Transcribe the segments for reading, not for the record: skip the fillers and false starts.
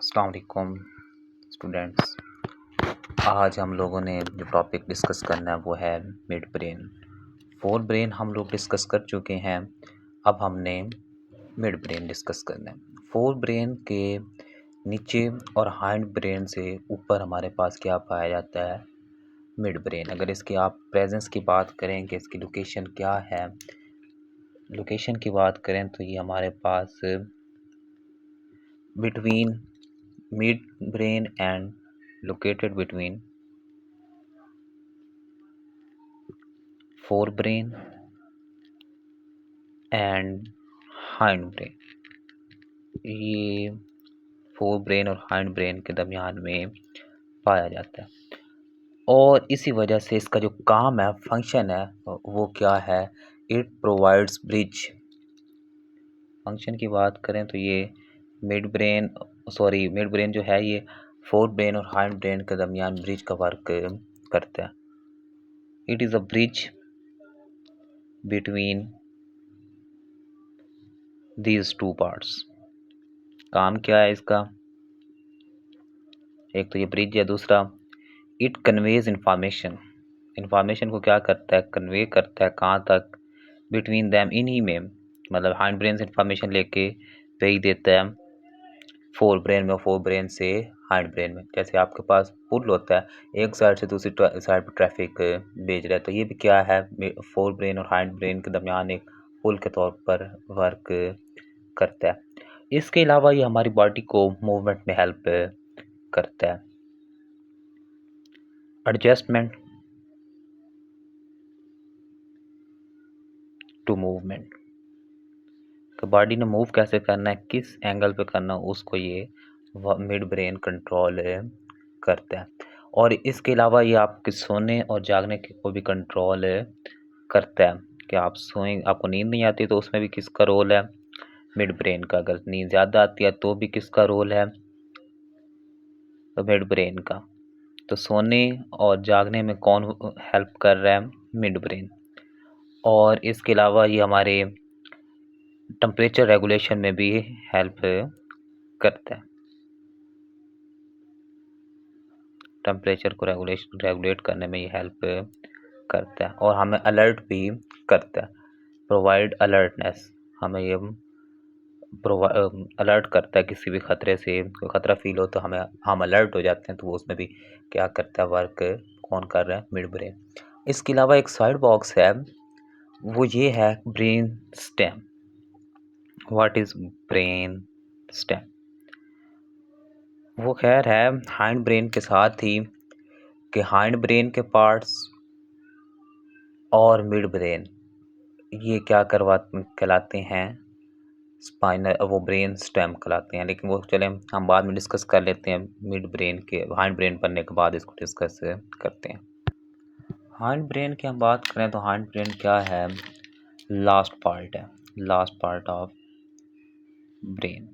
अस्सलाम वालेकुम स्टूडेंट्स। आज हम लोगों ने जो टॉपिक डिस्कस करना है वो है मिड ब्रेन। फोर ब्रेन हम लोग डिस्कस कर चुके हैं, अब हमने मिड ब्रेन डिस्कस करना है। फोर ब्रेन के नीचे और हाइंड ब्रेन से ऊपर हमारे पास क्या पाया जाता है? Mid brain. अगर इसकी आप प्रेजेंस की बात करें कि इसकी लोकेशन क्या है, लोकेशन की बात करें तो ये हमारे पास between midbrain and located between forebrain and hindbrain। ये फोरब्रेन और हाइंड ब्रेन के दरमियान में पाया जाता है और इसी वजह से इसका जो काम है, फंक्शन है, वो क्या है? It provides bridge. फंक्शन की बात करें तो ये मिड ब्रेन जो है ये फोर ब्रेन और हाइंड ब्रेन के दरमियान ब्रिज का वर्क करता है। It is a bridge between these two parts. काम क्या है इसका? एक तो ये ब्रिज है, दूसरा इट कन्वेज इंफॉर्मेशन को क्या करता है? कन्वे करता है। कहाँ तक? बिटवीन दैम, इन्हीं में, मतलब हाइंड ब्रेन से इंफॉर्मेशन लेके भेज देता है फोर ब्रेन में, फोर ब्रेन से हाइंड ब्रेन में। जैसे आपके पास पुल होता है, एक साइड से दूसरी साइड पर ट्रैफिक भेज रहा है, तो ये भी क्या है? फोर ब्रेन और हाइंड ब्रेन के दरमियान एक पुल के तौर पर वर्क करता है। इसके अलावा ये हमारी बॉडी को मूवमेंट में हेल्प करता है। एडजस्टमेंट टू मूवमेंट, तो बॉडी ने मूव कैसे करना है, किस एंगल पे करना है, उसको ये मिड ब्रेन कंट्रोल करता है। और इसके अलावा ये आपके सोने और जागने को भी कंट्रोल करता है कि आप सोएं, आपको नींद नहीं आती तो उसमें भी किसका रोल है? मिड ब्रेन का। अगर नींद ज़्यादा आती है तो भी किसका रोल है? तो मिड ब्रेन का। तो सोने और जागने में कौन हेल्प कर रहा है? Mid brain. और इसके अलावा ये हमारे टेम्परेचर रेगुलेशन में भी हेल्प करता है। टेम्परेचर को रेगुलेट करने में ये हेल्प करता है और हमें अलर्ट भी करता है। प्रोवाइड अलर्टनेस, हमें ये अलर्ट करता है। किसी भी खतरे से, कोई खतरा फील हो तो हम अलर्ट हो जाते हैं, तो वो उसमें भी क्या करता है? वर्क कौन कर रहा है? Mid brain. इसके अलावा एक साइड बॉक्स है, वो ये है brain stem. What is brain stem? वो खैर है हाइंड ब्रेन के साथ ही, कि हाइंड ब्रेन के पार्ट्स और मिड ब्रेन ये क्या कहलाते हैं? स्पाइनल, वो ब्रेन स्टेम कहलाते हैं। लेकिन वो चले हम बाद में डिस्कस कर लेते हैं। मिड ब्रेन के, हाइंड ब्रेन पढ़ने के बाद इसको डिस्कस करते हैं। हाइंड ब्रेन की हम बात करें तो हाइंड ब्रेन क्या है? लास्ट पार्ट है, लास्ट पार्ट ऑफ ब्रेन।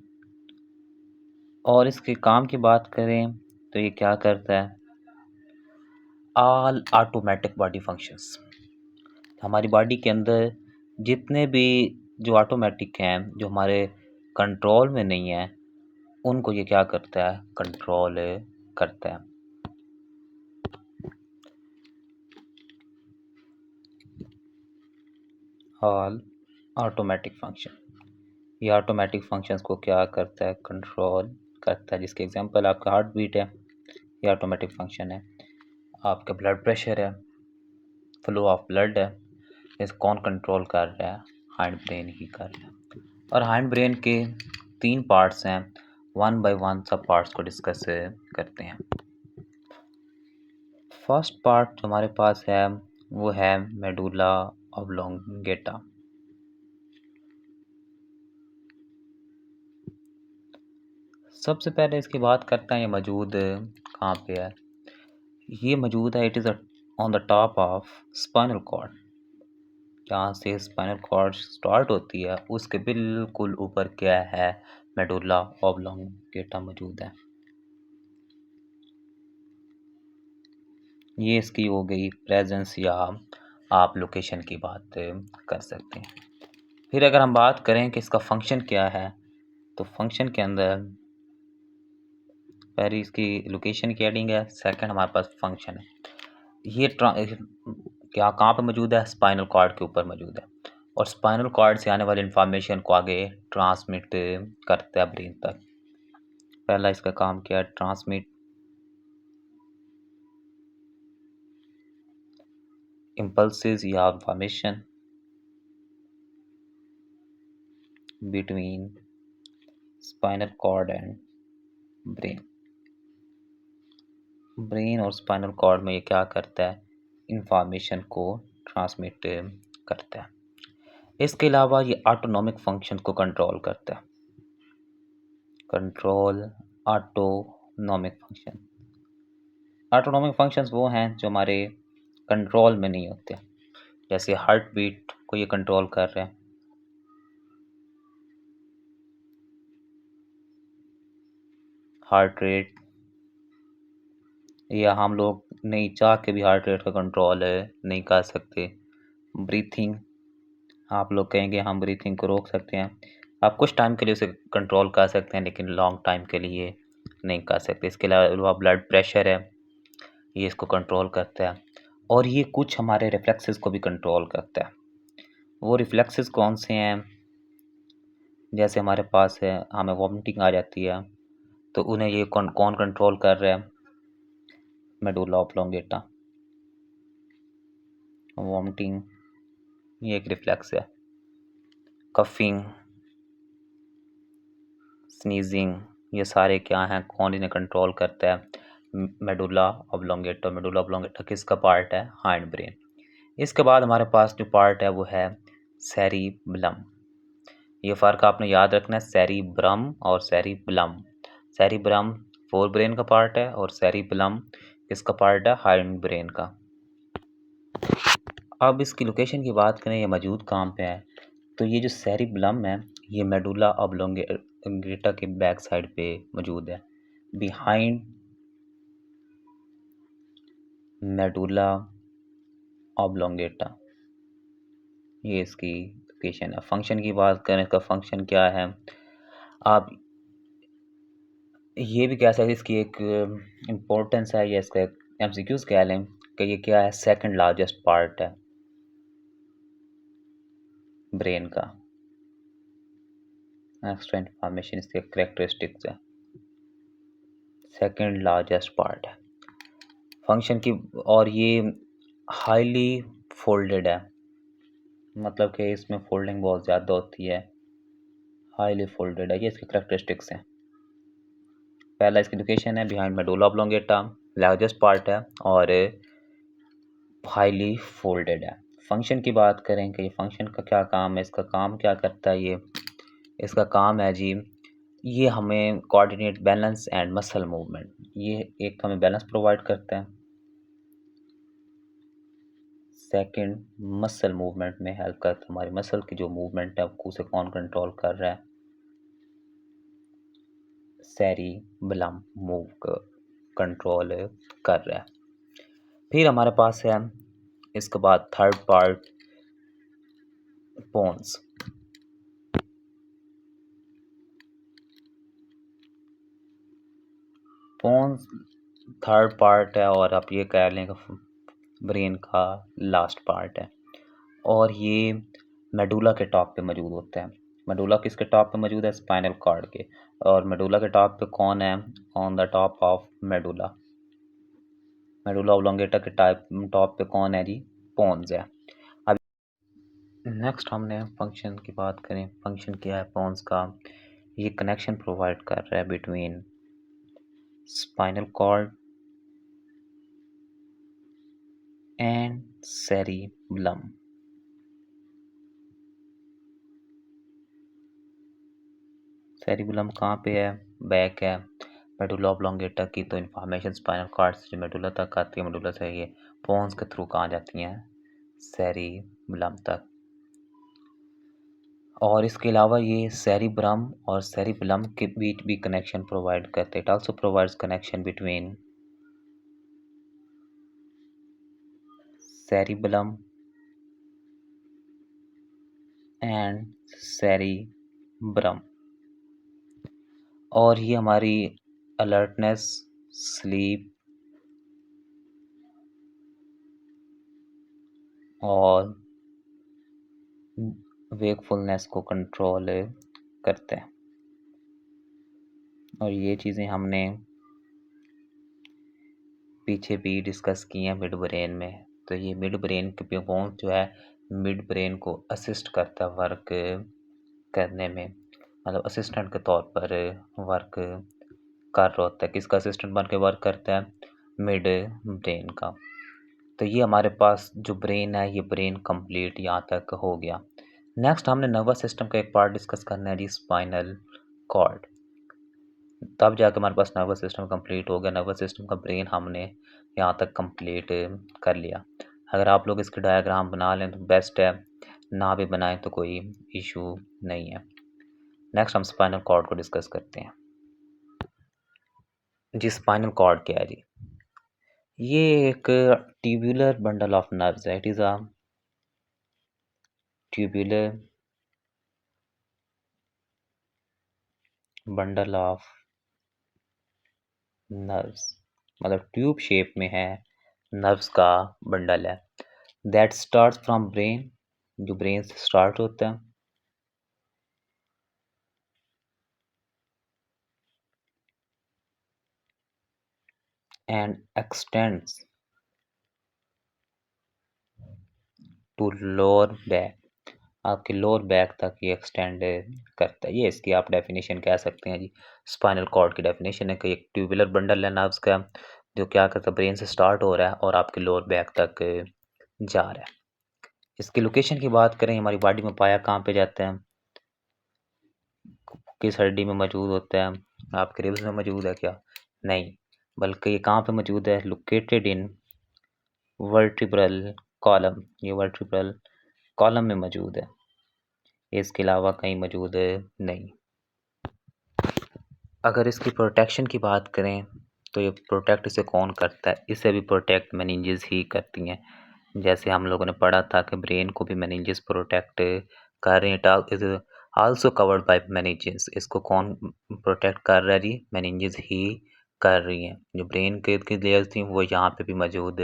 और इसके काम की बात करें तो ये क्या करता है? All automatic body functions. हमारी बॉडी के अंदर जितने भी जो ऑटोमेटिक हैं, जो हमारे कंट्रोल में नहीं है, उनको ये क्या करता है? कंट्रोल करता है। ऑल ऑटोमेटिक फंक्शन, ये ऑटोमेटिक फंक्शंस को क्या करता है? कंट्रोल करता है। जिसके एग्जांपल आपका हार्ट बीट है, ये ऑटोमेटिक फंक्शन है। आपका ब्लड प्रेशर है, फ्लो ऑफ ब्लड है, इस कौन कंट्रोल कर रहा है? हाइंड ब्रेन ही कर रहा है। और हाइंड ब्रेन के 3 पार्ट्स हैं, वन बाय वन सब पार्ट्स को डिस्कस करते हैं। फर्स्ट पार्ट जो हमारे पास है वो है मेडुला ऑब्लोंगेटा। सबसे पहले इसकी बात करते हैं, ये मौजूद कहाँ पे है? ये मौजूद है, it is on the top of spinal cord. जहाँ से स्पाइनल कॉर्ड स्टार्ट होती है उसके बिल्कुल ऊपर क्या है? मेडुला ऑब्लोंगेटा मौजूद है। ये इसकी हो गई प्रेजेंस, या आप लोकेशन की बात कर सकते हैं। फिर अगर हम बात करें कि इसका फंक्शन क्या है, तो फंक्शन के अंदर पहली इसकी लोकेशन की एडिंग है, सेकंड हमारे पास फंक्शन है। ये क्या कहाँ पे मौजूद है? स्पाइनल कॉर्ड के ऊपर मौजूद है, और स्पाइनल कॉर्ड से आने वाली इंफॉर्मेशन को आगे ट्रांसमिट करता है ब्रेन तक। पहला इसका काम क्या है? ट्रांसमिट impulses या information between spinal cord and brain। Brain और स्पाइनल कॉर्ड में ये क्या करता है? इंफॉर्मेशन को ट्रांसमिट करता है। इसके अलावा ये ऑटोनॉमिक फंक्शन को कंट्रोल करता है। Control autonomic function. Autonomic functions वो हैं जो हमारे कंट्रोल में नहीं होते, जैसे हार्ट बीट को ये कंट्रोल कर रहे हैं, हार्ट रेट, या हम लोग नहीं चाह के भी हार्ट रेट का कंट्रोल नहीं कर सकते। ब्रीथिंग, आप लोग कहेंगे हम ब्रीथिंग को रोक सकते हैं, आप कुछ टाइम के लिए उसे कंट्रोल कर सकते हैं, लेकिन लॉन्ग टाइम के लिए नहीं कर सकते। इसके अलावा ब्लड प्रेशर है, ये इसको कंट्रोल करता है, और ये कुछ हमारे रिफ्लेक्सेस को भी कंट्रोल करता है। वो रिफ्लेक्सेस कौन से हैं? जैसे हमारे पास है, हमें वॉमिटिंग आ जाती है, तो उन्हें ये कौन कंट्रोल कर रहा है? Medulla oblongata. वॉमिटिंग ये एक रिफ्लेक्स है। कफिंग, स्नीजिंग, ये सारे क्या हैं? कौन इन्हें कंट्रोल करता है? Medulla oblongata. मेडुला ऑब्लोंगेटा किसका पार्ट है? Hind brain. इसके बाद हमारे पास जो पार्ट है वो है सेरिबलम। ये फ़र्क आपने याद रखना है, सेरिब्रम और सेरिबलम। सेरिब्रम फोर ब्रेन का पार्ट है, और सेरिबलम किसका पार्ट है? हाइंड ब्रेन का। अब इसकी लोकेशन की बात करें, ये मौजूद कहाँ पे है? तो ये जो सेरिबलम है, ये मेडुला ऑब्लोंगेटा के बैक साइड पे मौजूद है, बिहाइंड मेडुला ऑब्लोंगेटा। ये इसकी लोकेशन है। फंक्शन की बात करें, इसका फंक्शन क्या है? आप ये भी कह सकते हैं, इसकी एक इम्पोर्टेंस है, या इसका एमसीक्यूज कह लें कि ये क्या है? सेकंड लार्जेस्ट पार्ट है ब्रेन का। एक्स्ट्रा इंफॉर्मेशन इसके करेक्टरिस्टिक्स है, सेकंड लार्जेस्ट पार्ट है फंक्शन की, और ये हाईली फोल्डेड है, मतलब कि इसमें फोल्डिंग बहुत ज़्यादा होती है, हाईली फोल्डेड है। ये इसके करेक्टरिस्टिक्स हैं। पहला इसकी लोकेशन है behind medulla oblongata, largest part है, और हाईली फोल्डेड है। फंक्शन की बात करें कि ये फंक्शन का क्या काम है, इसका काम क्या करता है? ये इसका काम है जी, ये हमें coordinate balance and muscle movement, ये एक हमें बैलेंस प्रोवाइड करता है, सेकंड मसल मूवमेंट में हेल्प करता है। हमारी मसल की जो मूवमेंट है उसे कौन कंट्रोल कर रहा है? सेरिबलम मूव कंट्रोल कर रहा है। फिर हमारे पास है इसके बाद third part, pons. Pons third part है, और आप ये कह लें कि ब्रेन का लास्ट पार्ट है, और ये मेडुला के टॉप पे मौजूद होता है। मेडुला किसके टॉप पे मौजूद है? स्पाइनल कॉर्ड के। और मेडुला के टॉप पे कौन है? On the top of medulla, medulla oblongata के टॉप पे कौन है जी? पोन्स है। अब नेक्स्ट हमने फंक्शन की बात करें, फंक्शन क्या है पोन्स का? ये कनेक्शन प्रोवाइड कर रहा है between spinal cord and cerebellum. Cerebellum कहाँ पे है? बैक है मेडुला ऑब्लोंगेटा की, तो इन्फॉर्मेशन स्पाइनल कॉर्ड से जो मेडुला तक आती है, मेडुला से ये पोन्स के थ्रू कहाँ जाती हैं? सेरिबलम तक। और इसके अलावा ये सेरिब्रम और सेरिबलम के बीच भी कनेक्शन प्रोवाइड करते हैं। It also provides connection between cerebellum and cerebrum. और ये हमारी अलर्टनेस, स्लीप और वेकफुलनेस को कंट्रोल करते हैं। और ये चीज़ें हमने पीछे भी डिस्कस की हैं मिड ब्रेन में। तो ये मिड ब्रेन के प्यूपॉन्स जो है मिड ब्रेन को असिस्ट करता है वर्क करने में, मतलब असिस्टेंट के तौर पर वर्क कर रहा होता है। किसका असिस्टेंट बन के वर्क करता है? मिड ब्रेन का। तो ये हमारे पास जो ब्रेन है ये ब्रेन कंप्लीट यहाँ तक हो गया। नेक्स्ट हमने नर्वस सिस्टम का एक पार्ट डिस्कस करना है जी, स्पाइनल कॉर्ड। तब जाके हमारे पास नर्वस सिस्टम कंप्लीट हो गया। नर्वस सिस्टम का ब्रेन हमने यहाँ तक कंप्लीट कर लिया। अगर आप लोग इसके डायग्राम बना लें तो बेस्ट है, ना भी बनाएं तो कोई इशू नहीं है। नेक्स्ट हम स्पाइनल कॉर्ड को डिस्कस करते हैं जी। स्पाइनल कॉर्ड क्या है जी? ये एक ट्यूबुलर बंडल ऑफ नर्व्स है। It is a tubular bundle of nerves, मतलब ट्यूब शेप में है, नर्व्स का बंडल है। दैट स्टार्ट फ्रॉम ब्रेन, जो ब्रेन से स्टार्ट होता है, and extends to lower back, आपके लोअर बैक तक ये एक्सटेंड करता है। ये इसकी आप डेफिनेशन कह सकते हैं जी। स्पाइनल कॉर्ड की डेफिनेशन है कि एक ट्यूबुलर बंडल है नर्व्स का जो क्या करता है, ब्रेन से स्टार्ट हो रहा है और आपके लोअर बैक तक जा रहा है। इसकी लोकेशन की बात करें, हमारी बॉडी में पाया कहाँ पे जाता है, किस हड्डी में मौजूद होता है? आपके रिब्स में मौजूद है क्या? नहीं, बल्कि ये कहाँ पे मौजूद है? लोकेटेड इन वर्टिब्रल कॉलम, ये वर्टिब्रल कॉलम में मौजूद है, इसके अलावा कहीं मौजूद नहीं। अगर इसकी प्रोटेक्शन की बात करें तो ये प्रोटेक्ट इसे कौन करता है? इसे भी प्रोटेक्ट मेनिंजेस ही करती हैं। जैसे हम लोगों ने पढ़ा था कि ब्रेन को भी मेनिंजेस प्रोटेक्ट कर रहे हैं। Is also covered by meninges. इसको कौन प्रोटेक्ट कर रहा है जी? मेनिंजेस ही कर रही हैं। जो ब्रेन के इर्द-गिर्द लेयर्स थी वो यहाँ पे भी मौजूद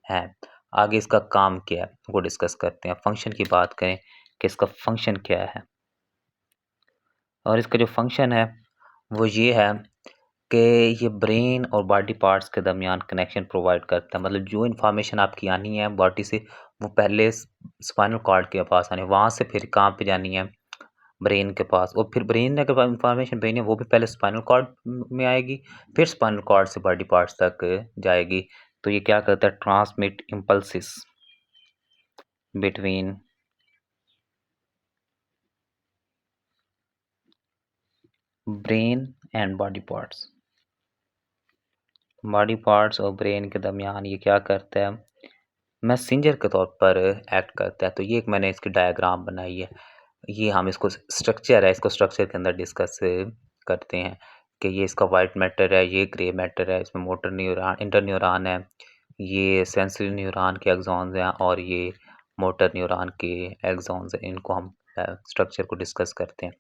हैं। आगे इसका काम क्या है वो डिस्कस करते हैं। फंक्शन की बात करें कि इसका फंक्शन क्या है, और इसका जो फंक्शन है वो ये है कि ये ब्रेन और बॉडी पार्ट्स के दरमियान कनेक्शन प्रोवाइड करता है। मतलब जो इन्फॉर्मेशन आपकी आनी है बॉडी से वो पहले स्पाइनल कॉर्ड के पास आनी है, वहाँ से फिर कहाँ पे जानी है? ब्रेन के पास, और फिर ब्रेन ने अगर इन्फॉर्मेशन भेजी है वो भी पहले स्पाइनल कॉर्ड में आएगी, फिर स्पाइनल कॉर्ड से बॉडी पार्ट्स तक जाएगी। तो ये क्या करता है? Transmit impulses between brain and body parts. Body parts और ब्रेन के दरमियान ये क्या करता है? मैसेंजर के तौर पर एक्ट करता है। तो ये एक मैंने इसकी डायग्राम बनाई है। ये हम इसको स्ट्रक्चर है, इसको स्ट्रक्चर के अंदर डिस्कस करते हैं कि ये इसका वाइट मैटर है, ये ग्रे मैटर है, इसमें मोटर न्यूरॉन, इंटर न्यूरॉन है, ये सेंसरी न्यूरॉन के एक्सॉन्स हैं और ये मोटर न्यूरॉन के एक्सॉन्स हैं। इनको हम स्ट्रक्चर को डिस्कस करते हैं।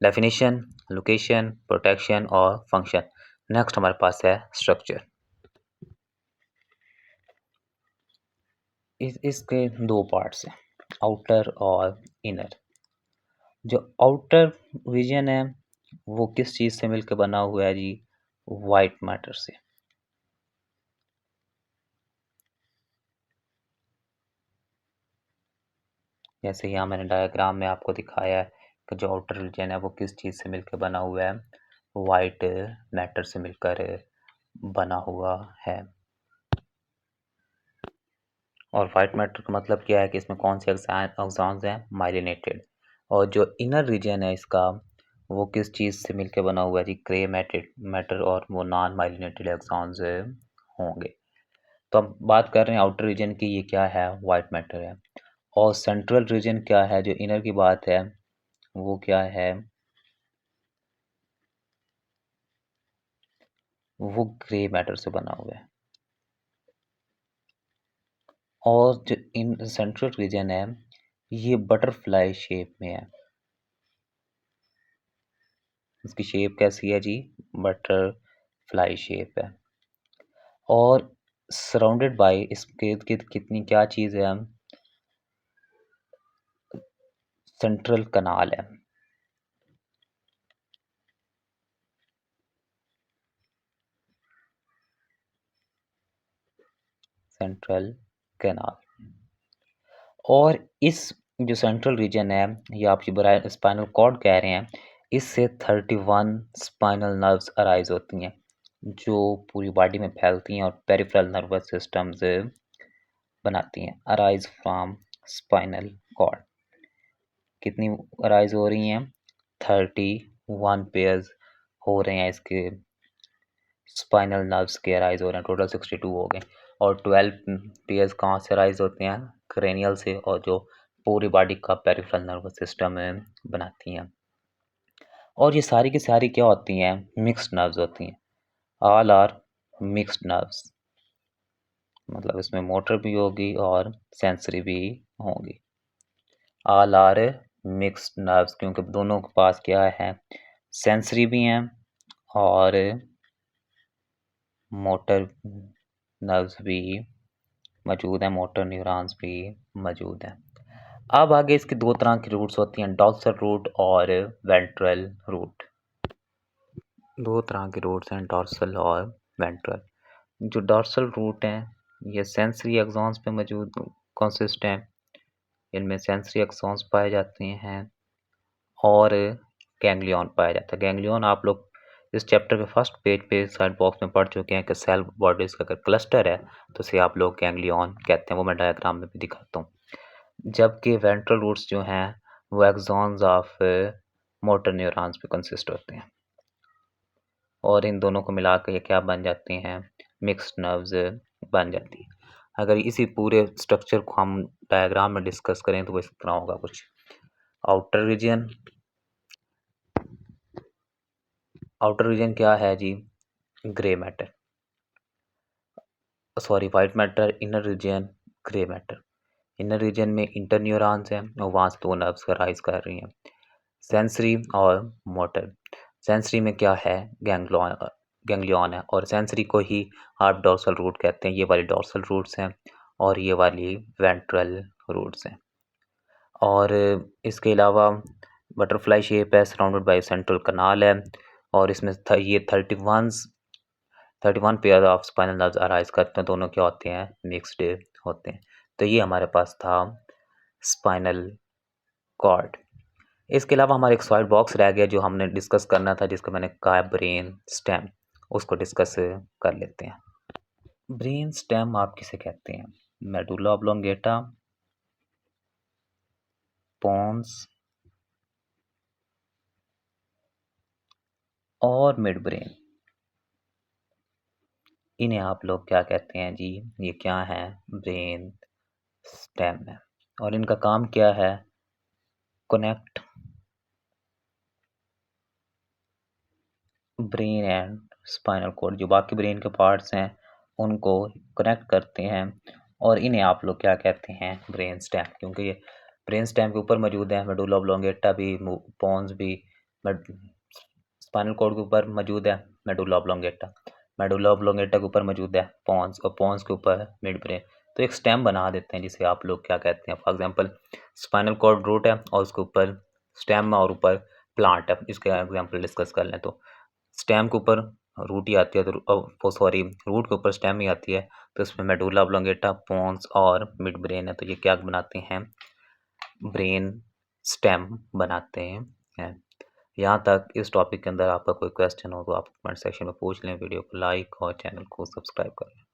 डेफिनेशन, लोकेशन, प्रोटेक्शन और फंक्शन। नेक्स्ट हमारे पास है स्ट्रक्चर। इसके दो पार्ट्स हैं, आउटर और इनर। जो आउटर विजन है वो किस चीज़ से मिलकर बना हुआ है जी? वाइट मैटर से। जैसे यहाँ मैंने डायग्राम में आपको दिखाया है कि जो आउटर रीजन है वो किस चीज़ से मिलकर बना हुआ है? वाइट मैटर से मिलकर बना हुआ है। और वाइट मैटर का मतलब क्या है कि इसमें कौन से एक्सॉन्स हैं? माइलिनेटेड। और जो इनर रीजन है इसका वो किस चीज़ से मिलकर बना हुआ है जी? ग्रे मैटर और वो नॉन माइलिनेटेड एक्सॉन्स होंगे। तो हम बात कर रहे हैं आउटर रीजन की, ये क्या है? वाइट मैटर है। और सेंट्रल रीजन क्या है? जो इनर की बात है वो क्या है? वो ग्रे मैटर से बना हुआ है। और जो इन सेंट्रल रीजन है ये बटरफ्लाई शेप में है। इसकी शेप कैसी है जी? बटरफ्लाई फ्लाई शेप है। और सराउंडेड बाय इसके इर्द गिर्द कितनी क्या चीज़ है, सेंट्रल कनाल है। Central canal. और इस जो सेंट्रल रीजन है, ये आप जो स्पाइनल कॉर्ड कह रहे हैं, इससे 31 स्पाइनल नर्व्स अराइज होती हैं जो पूरी बॉडी में फैलती हैं और पेरिफेरल नर्वस सिस्टम्स बनाती हैं। अराइज फ्रॉम स्पाइनल कॉर्ड कितनी अराइज हो रही हैं, 31 पेयर्स हो रहे हैं इसके स्पाइनल नर्व्स के अराइज हो रहे हैं, टोटल 62 हो गए। और 12 पेयर्स कहाँ से अराइज होते हैं, क्रेनियल से, और जो पूरी बॉडी का पेरिफेरल नर्वस सिस्टम बनाती हैं। और ये सारी की सारी क्या होती हैं, मिक्स्ड नर्व्स होती हैं। ऑल आर मिक्स्ड नर्व्स, मतलब इसमें मोटर भी होगी और सेंसरी भी होगी। ऑल आर मिक्स्ड नर्व्स, क्योंकि दोनों के पास क्या है, सेंसरी भी हैं और मोटर नर्व्स भी मौजूद हैं, मोटर न्यूरॉन्स भी मौजूद हैं। अब आगे इसकी दो तरह की रूट्स होती हैं, डॉर्सल रूट और वेंट्रल रूट। दो तरह के रूट्स हैं, डॉर्सल और वेंट्रल। जो डॉर्सल रूट हैं ये सेंसरी एक्सॉन्स पे मौजूद कंसिस्ट हैं, इनमें सेंसरी एक्सॉन्स पाए जाते हैं और गैंग्लियन पाया जाता है। गैंग्लियन आप लोग इस चैप्टर के फर्स्ट पेज पे साइड बॉक्स में पढ़ चुके हैं कि सेल बॉडीज का अगर क्लस्टर है तो उसे आप लोग गैंग्लियन कहते हैं, वो मैं डायग्राम में भी दिखाता हूँ। जबकि वेंट्रल रूट्स जो हैं वो एक्सॉन्स ऑफ मोटर न्यूरॉन्स पे कंसिस्ट होते हैं और इन दोनों को मिला के ये क्या बन जाते हैं, मिक्स्ड नर्व्स बन जाती है। अगर इसी पूरे स्ट्रक्चर को हम डायग्राम में डिस्कस करें तो वो इस तरह होगा कुछ। आउटर रीजन, आउटर रीजन क्या है जी, grey matter, sorry white matter. Inner region grey matter. Inner region में इंटर न्यूरॉन्स हैं और वहाँ से दो नर्व्स राइज कर रही हैं, सेंसरी और मोटर। सेंसरी में क्या है, गैंग्लियन है, और सेंसरी को ही आप डॉर्सल रूट कहते हैं। ये वाली डॉर्सल रूट्स हैं और ये वाली वेंट्रल रूट्स हैं। और इसके अलावा बटरफ्लाई शेप है, सराउंडेड बाय सेंट्रल कनाल है, और इसमें ये 31 pair of spinal nerves arise करते हैं। दोनों क्या होते हैं, मिक्स्ड होते हैं। तो ये हमारे पास था स्पाइनल कॉर्ड। इसके अलावा हमारे एक सॉलिड बॉक्स रह गया जो हमने डिस्कस करना था, जिसको मैंने कहा ब्रेन स्टेम, उसको डिस्कस कर लेते हैं। ब्रेन स्टेम आप किसे कहते हैं, मेडुला ऑब्लोंगेटा, पोन्स और मिड ब्रेन, इन्हें आप लोग क्या कहते हैं जी, ये क्या है, ब्रेन स्टेम है। और इनका काम क्या है, connect brain and spinal cord, जो बाकी ब्रेन के पार्ट्स हैं उनको कनेक्ट करते हैं, और इन्हें आप लोग क्या कहते हैं, ब्रेन स्टेम। क्योंकि ये ब्रेन स्टेम के ऊपर मौजूद है, मेडुला ऑब्लोंगेटा भी, पोन्स भी, स्पाइनल कॉर्ड के ऊपर मौजूद है मेडुला ऑब्लोंगेटा, मेडुला ऑब्लोंगेटा के ऊपर मौजूद है पोन्स, और पोन्स के ऊपर मिड ब्रेन। तो एक स्टेम बना देते हैं जिसे आप लोग क्या कहते हैं, for example spinal cord root है और उसके ऊपर स्टेम और ऊपर प्लांट है। इसके एग्जांपल डिस्कस कर लें तो स्टेम के ऊपर रूट ही आती है, तो सॉरी रूट के ऊपर स्टेम ही आती है, तो इसमें मेडुला ऑब्लोंगेटा, पोन्स और मिड ब्रेन है। तो ये क्या बनाते हैं, ब्रेन स्टेम बनाते हैं। यहाँ तक इस टॉपिक के अंदर आपका कोई क्वेश्चन हो तो आप कमेंट सेक्शन में पूछ लें। वीडियो को लाइक और चैनल को सब्सक्राइब करें।